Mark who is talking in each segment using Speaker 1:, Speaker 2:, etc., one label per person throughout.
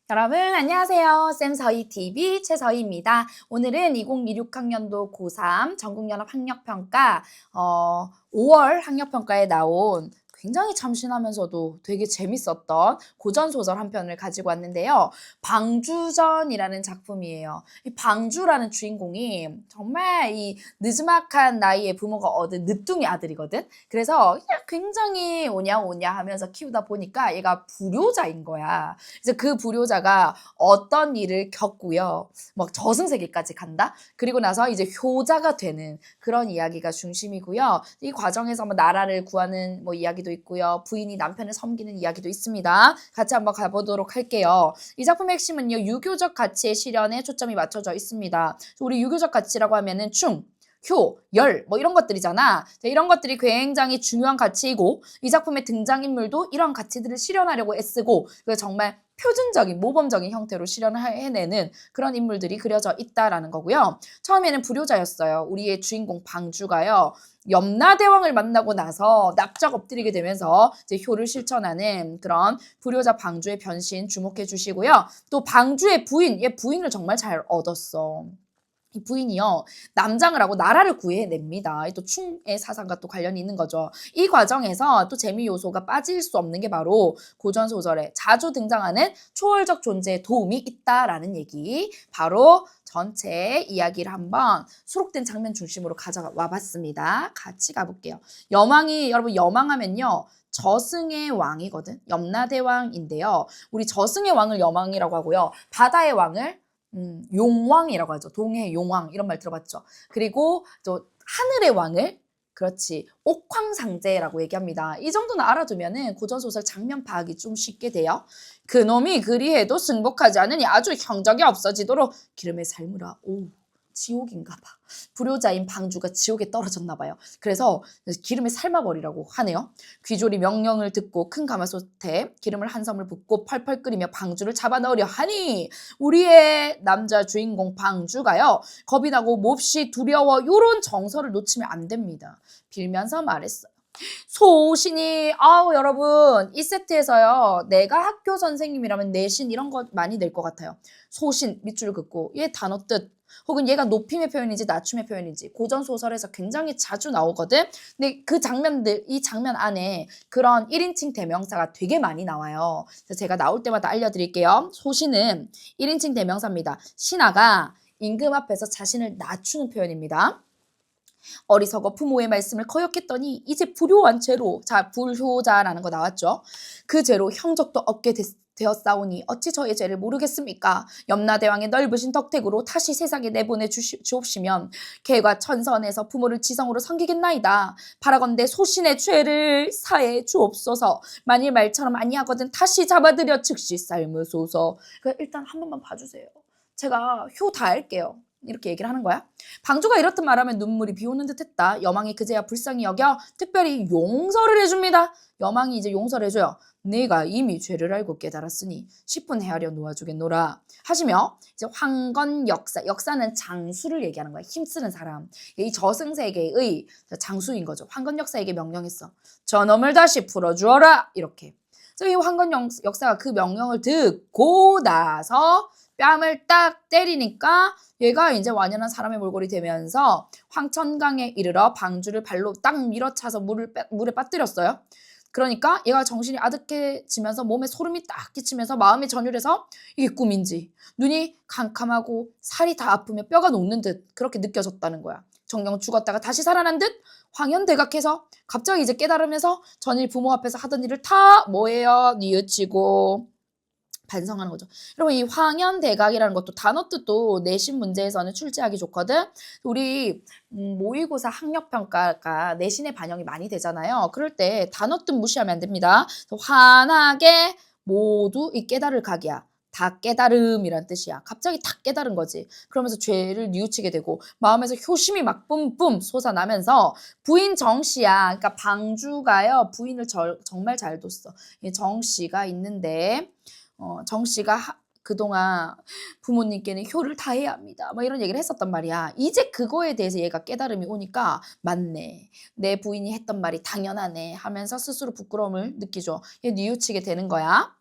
Speaker 1: 여러분 안녕하세요. 쌤서희TV 최서희입니다. 오늘은 2026학년도 고3 전국연합학력평가 5월 학력평가에 나온 굉장히 참신하면서도 되게 재밌었던 고전소설 한 편을 가지고 왔는데요. 방주전이라는 작품이에요. 이 방주라는 주인공이 정말 이 느지막한 나이에 부모가 얻은 늦둥이 아들이거든. 그래서 그냥 굉장히 오냐 하면서 키우다 보니까 얘가 불효자인 거야. 이제 그 불효자가 어떤 일을 겪고요. 막 저승세계까지 간다? 그리고 나서 이제 효자가 되는 그런 이야기가 중심이고요. 이 과정에서 뭐 나라를 구하는 뭐 이야기도 있고요. 부인이 남편을 섬기는 이야기도 있습니다. 같이 한번 가보도록 할게요. 이 작품의 핵심은요. 유교적 가치의 실현에 초점이 맞춰져 있습니다. 우리 유교적 가치라고 하면은 충, 효, 열, 뭐 이런 것들이잖아. 이런 것들이 굉장히 중요한 가치이고 이 작품의 등장인물도 이런 가치들을 실현하려고 애쓰고 정말 표준적인 모범적인 형태로 실현해내는 그런 인물들이 그려져 있다라는 거고요. 처음에는 불효자였어요. 우리의 주인공 방주가요. 염라대왕을 만나고 나서 납작 엎드리게 되면서 이제 효를 실천하는 그런 불효자 방주의 변신 주목해 주시고요. 또 방주의 부인, 얘 부인을 정말 잘 얻었어. 이 부인이요, 남장을 하고 나라를 구해냅니다. 또 충의 사상과 또 관련이 있는 거죠. 이 과정에서 또 재미 요소가 빠질 수 없는 게 바로 고전 소설에 자주 등장하는 초월적 존재의 도움이 있다라는 얘기. 바로 전체 이야기를 한번 수록된 장면 중심으로 가져와 봤습니다. 같이 가볼게요. 여망이, 여러분 여망하면요. 저승의 왕이거든. 염라대왕인데요. 우리 저승의 왕을 여망이라고 하고요. 바다의 왕을 용왕이라고 하죠. 동해 용왕 이런 말 들어봤죠. 그리고 또 하늘의 왕을 그렇지 옥황상제라고 얘기합니다. 이 정도는 알아두면은 고전소설 장면 파악이 좀 쉽게 돼요. 그놈이 그리해도 승복하지 않으니 아주 형적이 없어지도록 기름에 삶으라. 오, 지옥인가 봐. 불효자인 방주가 지옥에 떨어졌나 봐요. 그래서 기름에 삶아버리라고 하네요. 귀졸이 명령을 듣고 큰 가마솥에 기름을 한 섬을 붓고 펄펄 끓이며 방주를 잡아 넣으려 하니 우리의 남자 주인공 방주가요. 겁이 나고 몹시 두려워 요런 정서를 놓치면 안 됩니다. 빌면서 말했어요. 소신이 여러분 이 세트에서요. 내가 학교 선생님이라면 내신 이런 거 많이 낼 것 같아요. 소신 밑줄 긋고 얘 단어 뜻 혹은 얘가 높임의 표현인지 낮춤의 표현인지 고전 소설에서 굉장히 자주 나오거든. 근데 그 장면들 이 장면 안에 그런 1인칭 대명사가 되게 많이 나와요. 그래서 제가 나올 때마다 알려드릴게요. 소신은 1인칭 대명사입니다. 신하가 임금 앞에서 자신을 낮추는 표현입니다. 어리석어 부모의 말씀을 거역했더니 이제 불효한 죄로 자 불효자라는 거 나왔죠. 그 죄로 형적도 얻게 되었사오니 어찌 저의 죄를 모르겠습니까? 염라대왕의 넓으신 덕택으로 다시 세상에 내보내 주옵시면 개가 천선에서 부모를 지성으로 섬기겠나이다. 바라건대 소신의 죄를 사해 주옵소서. 만일 말처럼 아니하거든 다시 잡아들여 즉시 삶으소서. 일단 한 번만 봐주세요. 제가 효 다 할게요. 이렇게 얘기를 하는 거야. 방주가 이렇듯 말하면 눈물이 비오는 듯 했다. 여망이 그제야 불쌍히 여겨 특별히 용서를 해줍니다. 여망이 이제 용서를 해줘요. 네가 이미 죄를 알고 깨달았으니 10분 헤아려 놓아주겠노라 하시며 이제 황건 역사는 장수를 얘기하는 거야. 힘쓰는 사람. 이 저승세계의 장수인 거죠. 황건 역사에게 명령했어. 저놈을 다시 풀어주어라 이렇게. 그래서 이 황건 역사가 그 명령을 듣고 나서 뺨을 딱 때리니까 얘가 이제 완연한 사람의 몰골이 되면서 황천강에 이르러 방주를 발로 딱 밀어차서 물에 빠뜨렸어요. 그러니까 얘가 정신이 아득해지면서 몸에 소름이 딱 끼치면서 마음이 전율해서 이게 꿈인지 눈이 캄캄하고 살이 다 아프며 뼈가 녹는 듯 그렇게 느껴졌다는 거야. 정녕 죽었다가 다시 살아난 듯 황연대각해서 갑자기 이제 깨달으면서 전일 부모 앞에서 하던 일을 다 뭐예요? 뉘우치고 반성하는 거죠. 여러분 이 황연대각이라는 것도 단어 뜻도 내신 문제에서는 출제하기 좋거든. 우리 모의고사 학력평가가 내신에 반영이 많이 되잖아요. 그럴 때 단어 뜻 무시하면 안 됩니다. 환하게 모두 이 깨달을 각이야. 다 깨달음이란 뜻이야. 갑자기 다 깨달은 거지. 그러면서 죄를 뉘우치게 되고 마음에서 효심이 막 뿜뿜 솟아나면서 부인 정씨야. 그러니까 방주가요. 부인을 정말 잘 뒀어. 정씨가 있는데 정씨가 그동안 부모님께는 효를 다해야 합니다. 뭐 이런 얘기를 했었단 말이야. 이제 그거에 대해서 얘가 깨달음이 오니까 맞네. 내 부인이 했던 말이 당연하네 하면서 스스로 부끄러움을 느끼죠. 얘 뉘우치게 되는 거야.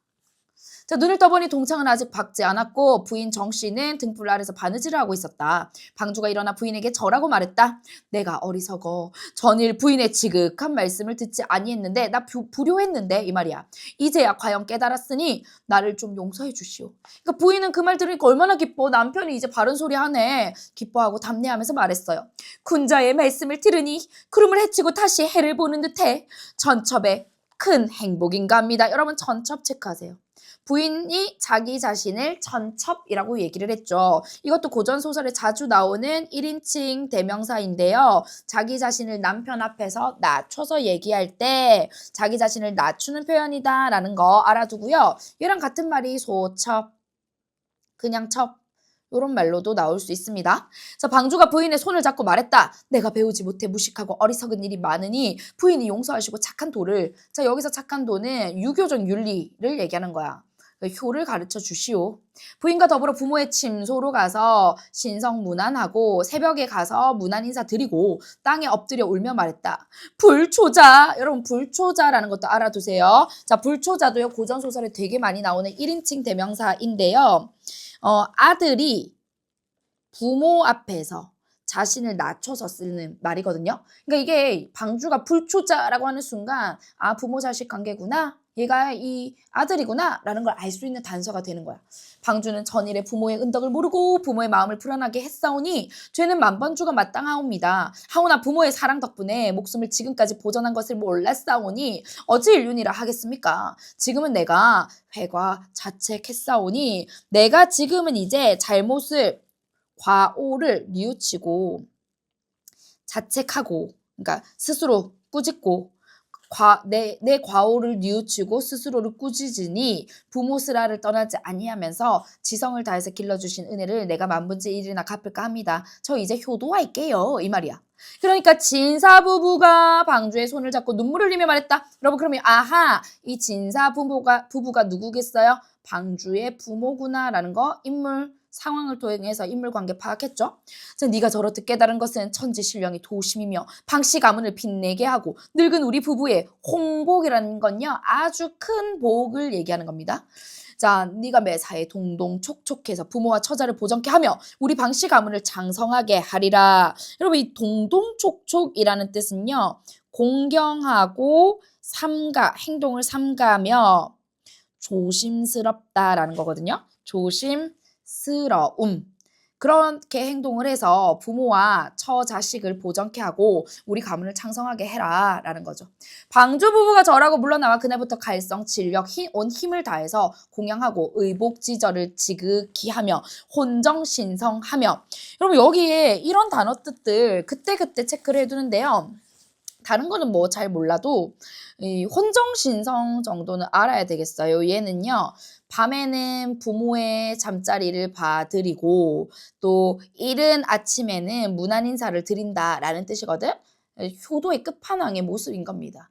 Speaker 1: 자, 눈을 떠보니 동창은 아직 박지 않았고 부인 정씨는 등불 아래서 바느질을 하고 있었다. 방주가 일어나 부인에게 절하고 말했다. 내가 어리석어. 전일 부인의 지극한 말씀을 듣지 아니했는데 나 불효했는데 이 말이야. 이제야 과연 깨달았으니 나를 좀 용서해 주시오. 그러니까 부인은 그 말 들으니까 얼마나 기뻐. 남편이 이제 바른 소리 하네. 기뻐하고 담례하면서 말했어요. 군자의 말씀을 들으니 구름을 헤치고 다시 해를 보는 듯해 천첩의 큰 행복인가 합니다. 여러분 천첩 체크하세요. 부인이 자기 자신을 천첩이라고 얘기를 했죠. 이것도 고전소설에 자주 나오는 1인칭 대명사인데요. 자기 자신을 남편 앞에서 낮춰서 얘기할 때 자기 자신을 낮추는 표현이다 라는 거 알아두고요. 얘랑 같은 말이 소첩, 그냥 첩 이런 말로도 나올 수 있습니다. 자, 방주가 부인의 손을 잡고 말했다. 내가 배우지 못해 무식하고 어리석은 일이 많으니 부인이 용서하시고 착한 도를. 자, 여기서 착한 도는 유교적 윤리를 얘기하는 거야. 효를 가르쳐 주시오. 부인과 더불어 부모의 침소로 가서 신성문안하고 새벽에 가서 문안 인사 드리고 땅에 엎드려 울며 말했다. 불초자. 여러분 불초자라는 것도 알아두세요. 자, 불초자도요 고전소설에 되게 많이 나오는 1인칭 대명사인데요. 아들이 부모 앞에서 자신을 낮춰서 쓰는 말이거든요. 그러니까 이게 방주가 불초자라고 하는 순간 아 부모 자식 관계구나. 얘가 이 아들이구나 라는 걸 알 수 있는 단서가 되는 거야. 방주는 전일에 부모의 은덕을 모르고 부모의 마음을 불안하게 했사오니 죄는 만번주가 마땅하옵니다. 하오나 부모의 사랑 덕분에 목숨을 지금까지 보전한 것을 몰랐사오니 어찌 인륜이라 하겠습니까? 지금은 내가 회과 자책했사오니 내가 지금은 이제 잘못을 과오를 뉘우치고 자책하고 그러니까 스스로 꾸짖고 내 과오를 뉘우치고 스스로를 꾸짖으니 부모 슬하를 떠나지 아니하면서 지성을 다해서 길러주신 은혜를 내가 만분의 일이나 갚을까 합니다. 저 이제 효도할게요. 이 말이야. 그러니까 진사 부부가 방주의 손을 잡고 눈물을 흘리며 말했다. 여러분 그러면 아하 이 진사 부부가 누구겠어요? 방주의 부모구나라는 거 인물 상황을 통해서 인물관계 파악했죠. 자, 네가 저렇듯 깨달은 것은 천지신령이 도심이며 방씨 가문을 빛내게 하고 늙은 우리 부부의 홍복이라는 건요. 아주 큰 복을 얘기하는 겁니다. 자, 네가 매사에 동동촉촉해서 부모와 처자를 보정케 하며 우리 방씨 가문을 장성하게 하리라. 여러분 이 동동촉촉이라는 뜻은요. 공경하고 행동을 삼가며 조심스럽다라는 거거든요. 조심스러움. 그렇게 행동을 해서 부모와 처자식을 보정케 하고 우리 가문을 창성하게 해라 라는 거죠. 방주 부부가 절하고 물러나와 그날부터 갈성, 진력, 온 힘을 다해서 공양하고 의복지절을 지극히 하며 혼정신성하며. 여러분 여기에 이런 단어 뜻들 그때그때 체크를 해두는데요. 다른 거는 뭐 잘 몰라도 이 혼정신성 정도는 알아야 되겠어요. 얘는요. 밤에는 부모의 잠자리를 봐드리고 또 이른 아침에는 문안 인사를 드린다라는 뜻이거든. 효도의 끝판왕의 모습인 겁니다.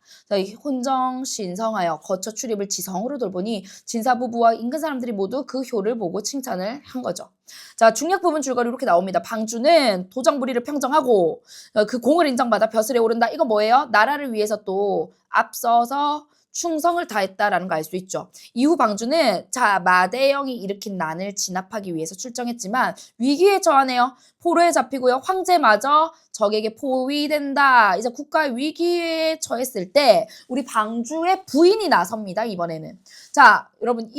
Speaker 1: 혼정신성하여 거처 출입을 지성으로 돌보니 진사부부와 인근 사람들이 모두 그 효를 보고 칭찬을 한 거죠. 자, 중략 부분 줄거리 이렇게 나옵니다. 방주는 도정부리를 평정하고 그 공을 인정받아 벼슬에 오른다. 이거 뭐예요? 나라를 위해서 또 앞서서 충성을 다했다라는 거 알 수 있죠. 이후 방주는 자 마대영이 일으킨 난을 진압하기 위해서 출정했지만 위기에 처하네요. 포로에 잡히고요. 황제마저 적에게 포위된다. 이제 국가의 위기에 처했을 때 우리 방주의 부인이 나섭니다. 이번에는. 자 여러분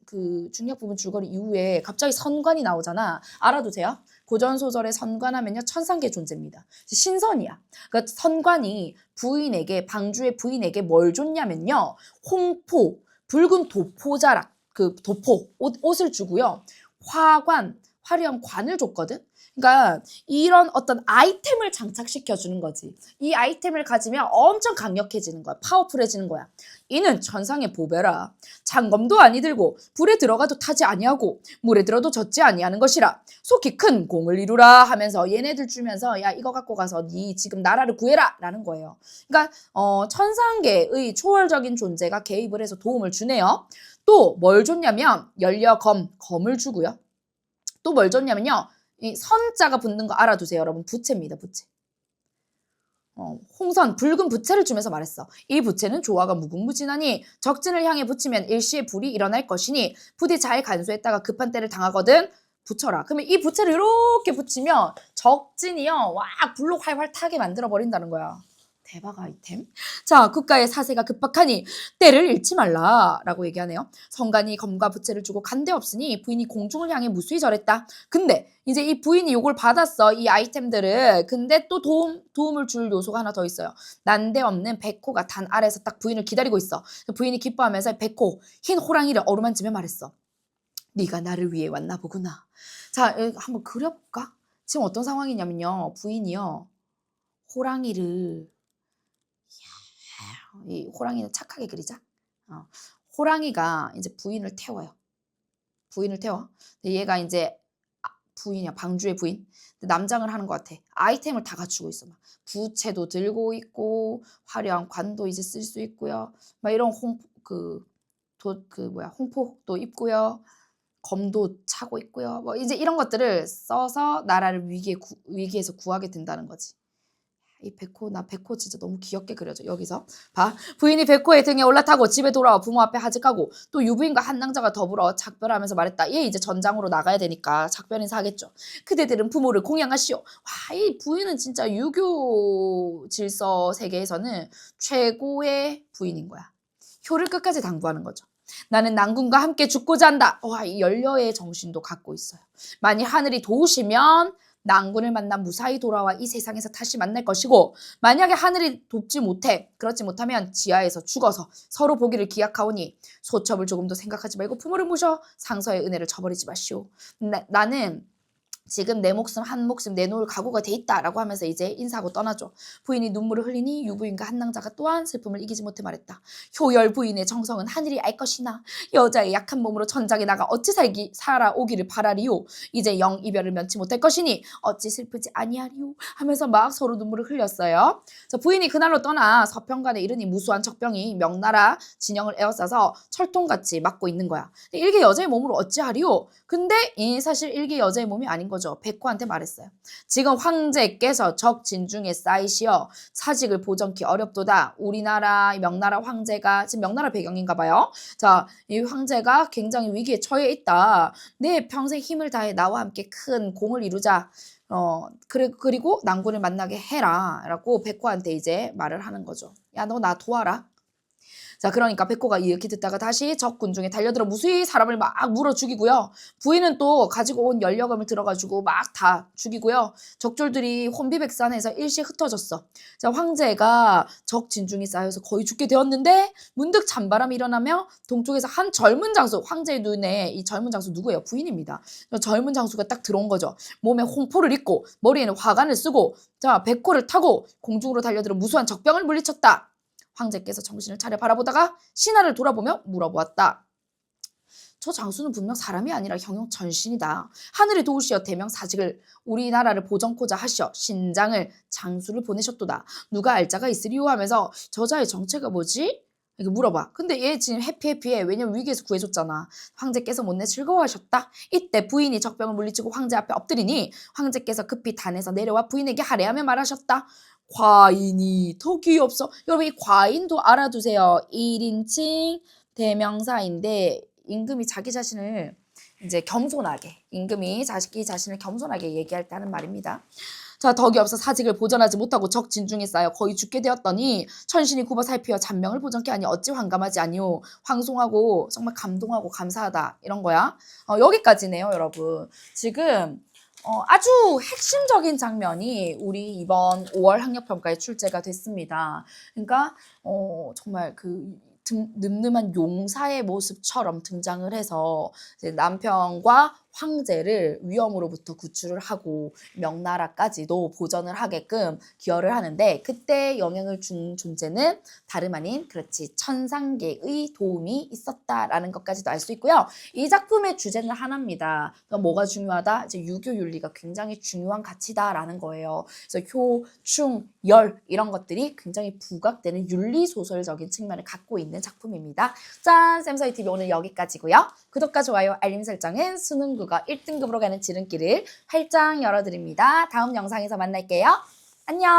Speaker 1: 그 중력 부분 줄거리 이후에 갑자기 선관이 나오잖아. 알아두세요. 고전소설의 선관하면요 천상계 존재입니다. 신선이야. 그러니까 선관이 방주의 부인에게 뭘 줬냐면요. 홍포, 붉은 도포자락, 그 도포, 옷을 주고요. 화려한 관을 줬거든. 그러니까 이런 어떤 아이템을 장착시켜 주는 거지. 이 아이템을 가지면 엄청 강력해지는 거야. 파워풀해지는 거야. 이는 천상의 보배라. 장검도 아니들고 불에 들어가도 타지 아니하고 물에 들어도 젖지 아니하는 것이라. 속히 큰 공을 이루라 하면서 얘네들 주면서 야 이거 갖고 가서 네 지금 나라를 구해라 라는 거예요. 그러니까 천상계의 초월적인 존재가 개입을 해서 도움을 주네요. 또 뭘 줬냐면 검을 주고요. 또 뭘 줬냐면요. 이 선자가 붙는 거 알아두세요. 여러분 부채입니다. 부채. 홍선 붉은 부채를 주면서 말했어. 이 부채는 조화가 무궁무진하니 적진을 향해 붙이면 일시에 불이 일어날 것이니 부디 잘 간수했다가 급한 때를 당하거든 붙여라. 그러면 이 부채를 이렇게 붙이면 적진이요 와 불로 활활 타게 만들어 버린다는 거야. 대박 아이템. 자, 국가의 사세가 급박하니 때를 잃지 말라라고 얘기하네요. 성간이 검과 부채를 주고 간데 없으니 부인이 공중을 향해 무수히 절했다. 근데 이제 이 부인이 요걸 받았어. 이 아이템들을. 근데 또 도움을 줄 요소가 하나 더 있어요. 난데없는 백호가 단 아래에서 딱 부인을 기다리고 있어. 부인이 기뻐하면서 백호, 흰 호랑이를 어루만지며 말했어. 네가 나를 위해 왔나 보구나. 자, 한번 그려볼까? 지금 어떤 상황이냐면요. 부인이요. 호랑이를 이 호랑이는 착하게 그리자. 호랑이가 이제 부인을 태워요. 부인을 태워. 근데 얘가 이제 부인이야. 방주의 부인. 근데 남장을 하는 것 같아. 아이템을 다 갖추고 있어. 막 부채도 들고 있고 화려한 관도 이제 쓸 수 있고요. 막 이런 홍포도 입고요. 검도 차고 있고요. 뭐 이제 이런 것들을 써서 나라를 위기에서 구하게 된다는 거지. 이 나 백호 진짜 너무 귀엽게 그려져. 여기서 봐. 부인이 백호의 등에 올라타고 집에 돌아와 부모 앞에 하직하고 또 유부인과 한 낭자가 더불어 작별하면서 말했다. 얘 이제 전장으로 나가야 되니까 작별 인사하겠죠. 그대들은 부모를 공양하시오. 와, 이 부인은 진짜 유교 질서 세계에서는 최고의 부인인 거야. 효를 끝까지 당부하는 거죠. 나는 난군과 함께 죽고자 한다. 와, 이 연려의 정신도 갖고 있어요. 만일 하늘이 도우시면 난군을 만나 무사히 돌아와 이 세상에서 다시 만날 것이고 만약에 하늘이 돕지 못해 그렇지 못하면 지하에서 죽어서 서로 보기를 기약하오니 소첩을 조금 더 생각하지 말고 부모를 모셔 상서의 은혜를 저버리지 마시오. 나는 지금 내 목숨 한 목숨 내놓을 각오가 돼 있다라고 하면서 이제 인사하고 떠나죠. 부인이 눈물을 흘리니 유부인과 한낭자가 또한 슬픔을 이기지 못해 말했다. 효열 부인의 정성은 하늘이 알 것이나 여자의 약한 몸으로 전장에 나가 어찌 살아오기를 바라리요. 이제 영 이별을 면치 못할 것이니 어찌 슬프지 아니하리요 하면서 막 서로 눈물을 흘렸어요. 자, 부인이 그날로 떠나 서평관에 이르니 무수한 적병이 명나라 진영을 에워싸서 철통같이 막고 있는 거야. 일개 여자의 몸으로 어찌하리요. 근데 이 사실 일개 여자의 몸이 아닌 거죠. 백호한테 말했어요. 지금 황제께서 적 진중에 쌓이시어 사직을 보전키 어렵도다. 우리나라 명나라 황제가 지금 명나라 배경인가 봐요. 자, 이 황제가 굉장히 위기에 처해 있다. 내 평생 힘을 다해 나와 함께 큰 공을 이루자. 그리고 난군을 만나게 해라. 라고 백호한테 이제 말을 하는 거죠. 야, 너 나 도와라. 자, 그러니까 백호가 이렇게 듣다가 다시 적 군중에 달려들어 무수히 사람을 막 물어 죽이고요. 부인은 또 가지고 온 연료검을 들어가지고 막 다 죽이고요. 적졸들이 혼비백산해서 일시 흩어졌어. 자, 황제가 적 진중이 쌓여서 거의 죽게 되었는데 문득 찬바람이 일어나며 동쪽에서 한 젊은 장수, 황제의 눈에 이 젊은 장수 누구예요? 부인입니다. 젊은 장수가 딱 들어온 거죠. 몸에 홍포를 입고 머리에는 화관을 쓰고 자, 백호를 타고 공중으로 달려들어 무수한 적병을 물리쳤다. 황제께서 정신을 차려 바라보다가 신하를 돌아보며 물어보았다. 저 장수는 분명 사람이 아니라 형용 전신이다. 하늘이 도우시어 대명 사직을 우리나라를 보전코자 하시어 신장을 장수를 보내셨도다. 누가 알자가 있으리요 하면서 저자의 정체가 뭐지? 이렇게 물어봐. 근데 얘 지금 해피해. 왜냐면 위기에서 구해줬잖아. 황제께서 못내 즐거워하셨다. 이때 부인이 적병을 물리치고 황제 앞에 엎드리니 황제께서 급히 단에서 내려와 부인에게 하례하며 말하셨다. 과인이 더 귀엽소. 여러분 이 과인도 알아두세요. 1인칭 대명사인데 임금이 자기 자신을 이제 겸손하게 임금이 자기 자신을 겸손하게 얘기할 때 하는 말입니다. 자, 덕이 없어 사직을 보전하지 못하고 적 진중에 쌓여 거의 죽게 되었더니 천신이 굽어 살피어 잔명을 보전케 하니 어찌 황감하지 아니오. 황송하고 정말 감동하고 감사하다 이런 거야. 여기까지네요 여러분. 지금 아주 핵심적인 장면이 우리 이번 5월 학력평가에 출제가 됐습니다. 그러니까 정말 그 늠름한 용사의 모습처럼 등장을 해서 이제 남편과 황제를 위험으로부터 구출을 하고 명나라까지도 보전을 하게끔 기여를 하는데 그때 영향을 준 존재는 다름 아닌 그렇지 천상계의 도움이 있었다라는 것까지도 알 수 있고요. 이 작품의 주제는 하나입니다. 그러니까 뭐가 중요하다? 이제 유교 윤리가 굉장히 중요한 가치다라는 거예요. 그래서 효, 충, 열 이런 것들이 굉장히 부각되는 윤리 소설적인 측면을 갖고 있는 작품입니다. 짠! 쌤서희 TV 오늘 여기까지고요. 구독과 좋아요, 알림 설정은 수능국어 1등급으로 가는 지름길을 활짝 열어드립니다. 다음 영상에서 만날게요. 안녕!